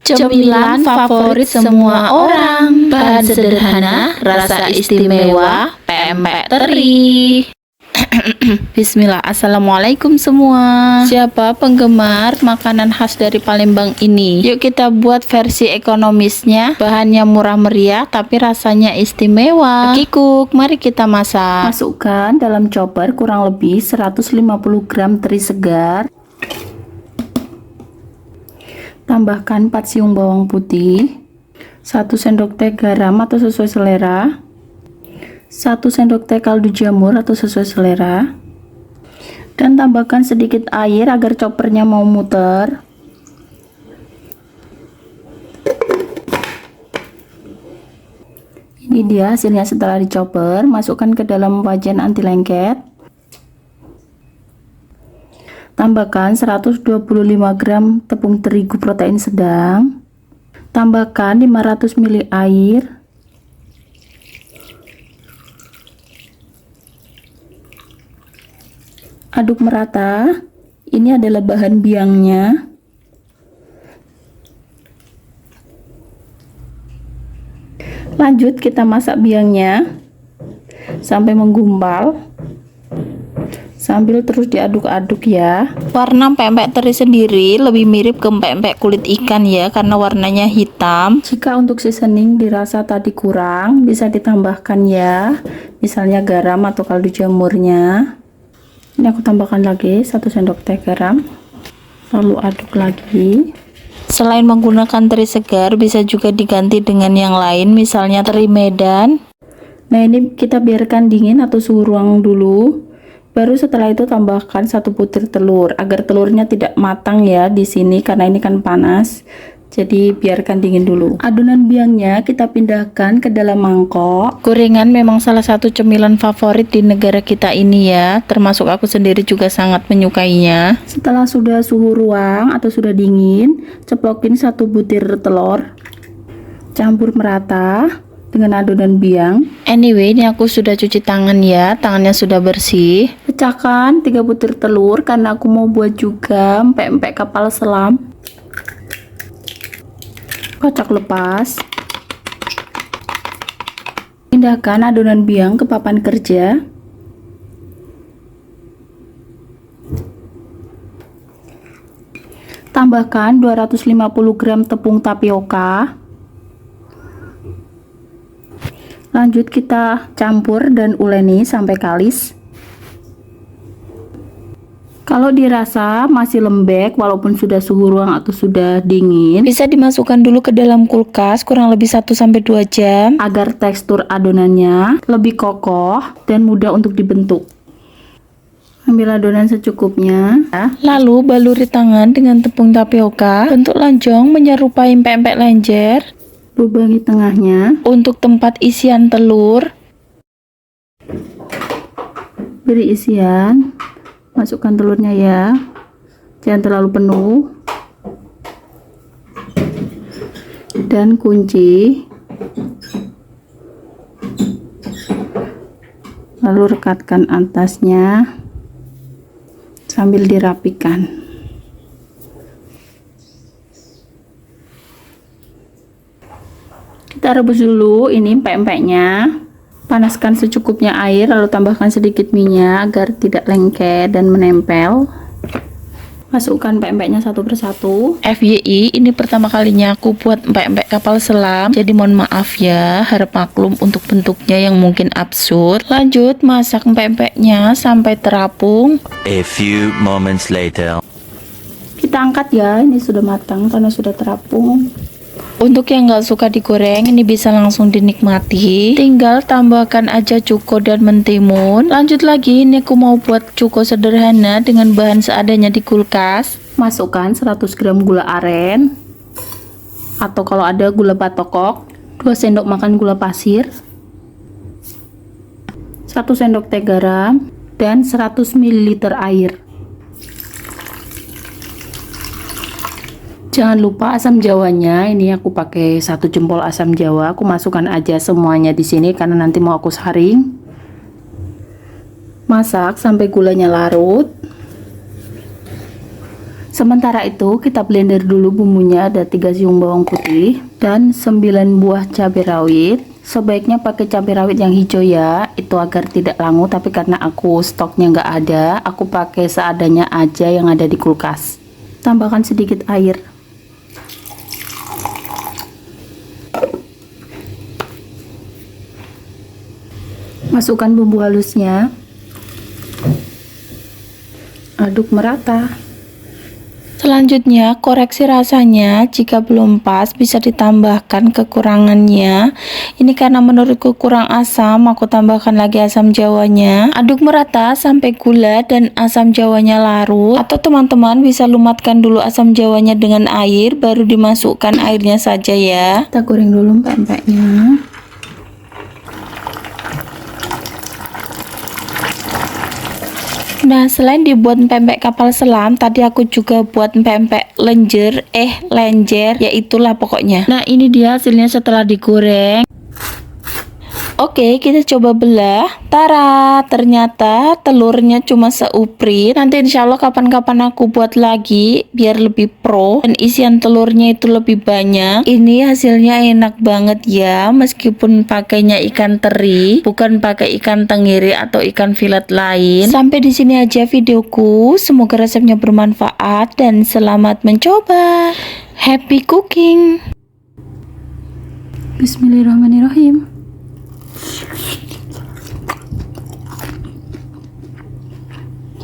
Cemilan favorit semua orang. Bahan sederhana, rasa istimewa, pempek teri. Bismillah, assalamualaikum semua. Siapa penggemar makanan khas dari Palembang ini? Yuk kita buat versi ekonomisnya. Bahannya murah meriah tapi rasanya istimewa. Kikuk, mari kita masak. Masukkan dalam chopper kurang lebih 150 gram teri segar. Tambahkan 4 siung bawang putih, 1 sendok teh garam atau sesuai selera, 1 sendok teh kaldu jamur atau sesuai selera, dan tambahkan sedikit air agar choppernya mau muter. Ini dia hasilnya setelah dichopper. Masukkan ke dalam wajan anti lengket. Tambahkan 125 gram tepung terigu protein sedang. Tambahkan 500 ml air. Aduk merata. Ini adalah bahan biangnya. Lanjut kita masak biangnya sampai menggumpal. Sambil terus diaduk-aduk ya. Warna pempek teri sendiri lebih mirip ke pempek kulit ikan ya, karena warnanya hitam. Jika untuk seasoning dirasa tadi kurang, bisa ditambahkan ya, misalnya garam atau kaldu jamurnya. Ini aku tambahkan lagi 1 sendok teh garam, lalu aduk lagi. Selain menggunakan teri segar, bisa juga diganti dengan yang lain, misalnya teri Medan. Nah, ini kita biarkan dingin atau suhu ruang dulu. Baru setelah itu tambahkan 1 butir telur agar telurnya tidak matang ya di sini, karena ini kan panas. Jadi biarkan dingin dulu. Adonan biangnya kita pindahkan ke dalam mangkok. Gorengan memang salah satu cemilan favorit di negara kita ini ya, termasuk aku sendiri juga sangat menyukainya. Setelah sudah suhu ruang atau sudah dingin, ceplokin 1 butir telur. Campur merata dengan adonan biang. Anyway, ini aku sudah cuci tangan ya, tangannya sudah bersih. Pecahkan 3 butir telur karena aku mau buat juga pempek kapal selam. Kocok lepas. Pindahkan adonan biang ke papan kerja. Tambahkan 250 gram tepung tapioka. Lanjut kita campur dan uleni sampai kalis. Kalau dirasa masih lembek walaupun sudah suhu ruang atau sudah dingin, bisa dimasukkan dulu ke dalam kulkas kurang lebih 1-2 jam agar tekstur adonannya lebih kokoh dan mudah untuk dibentuk. Ambil adonan secukupnya. Lalu baluri tangan dengan tepung tapioka, bentuk lonjong menyerupai pempek lenjer. Lubangi tengahnya. Untuk tempat isian telur, beri isian. Masukkan telurnya ya, jangan terlalu penuh, dan kunci, lalu rekatkan atasnya sambil dirapikan. Kita rebus dulu ini pempeknya. Panaskan secukupnya air, lalu tambahkan sedikit minyak agar tidak lengket dan menempel. Masukkan pempeknya satu persatu. FYI, ini pertama kalinya aku buat pempek kapal selam, jadi mohon maaf ya, harap maklum untuk bentuknya yang mungkin absurd. Lanjut masak pempeknya sampai terapung. A few moments later. Kita angkat ya, ini sudah matang karena sudah terapung. Untuk yang nggak suka digoreng, ini bisa langsung dinikmati. Tinggal tambahkan aja cuko dan mentimun. Lanjut lagi, ini aku mau buat cuko sederhana dengan bahan seadanya di kulkas. Masukkan 100 gram gula aren, atau kalau ada gula batokok, 2 sendok makan gula pasir, 1 sendok teh garam, dan 100 ml air. Jangan lupa asam jawanya, ini aku pakai 1 jempol asam jawa. Aku masukkan aja semuanya di sini karena nanti mau aku saring. Masak sampai gulanya larut. Sementara itu kita blender dulu bumbunya. Ada 3 siung bawang putih dan 9 buah cabai rawit. Sebaiknya pakai cabai rawit yang hijau ya, itu agar tidak langu. Tapi karena aku stoknya nggak ada, aku pakai seadanya aja yang ada di kulkas. Tambahkan sedikit air. Masukkan bumbu halusnya. Aduk merata. Selanjutnya, koreksi rasanya. Jika belum pas, bisa ditambahkan kekurangannya. Ini karena menurutku kurang asam, aku tambahkan lagi asam jawanya. Aduk merata sampai gula dan asam jawanya larut. Atau teman-teman bisa lumatkan dulu asam jawanya dengan air, baru dimasukkan airnya saja ya. Kita goreng dulu pempeknya. Nah, selain dibuat pempek kapal selam, tadi aku juga buat pempek lenjer, yaitulah pokoknya. Nah, ini dia hasilnya setelah digoreng. Oke, kita coba belah. Tara, ternyata telurnya cuma seuprit. Nanti insya Allah kapan-kapan aku buat lagi biar lebih pro dan isian telurnya itu lebih banyak. Ini hasilnya enak banget ya, meskipun pakainya ikan teri, bukan pakai ikan tenggiri atau ikan filet lain. Sampai di sini aja videoku. Semoga resepnya bermanfaat dan selamat mencoba. Happy cooking. Bismillahirrahmanirrahim.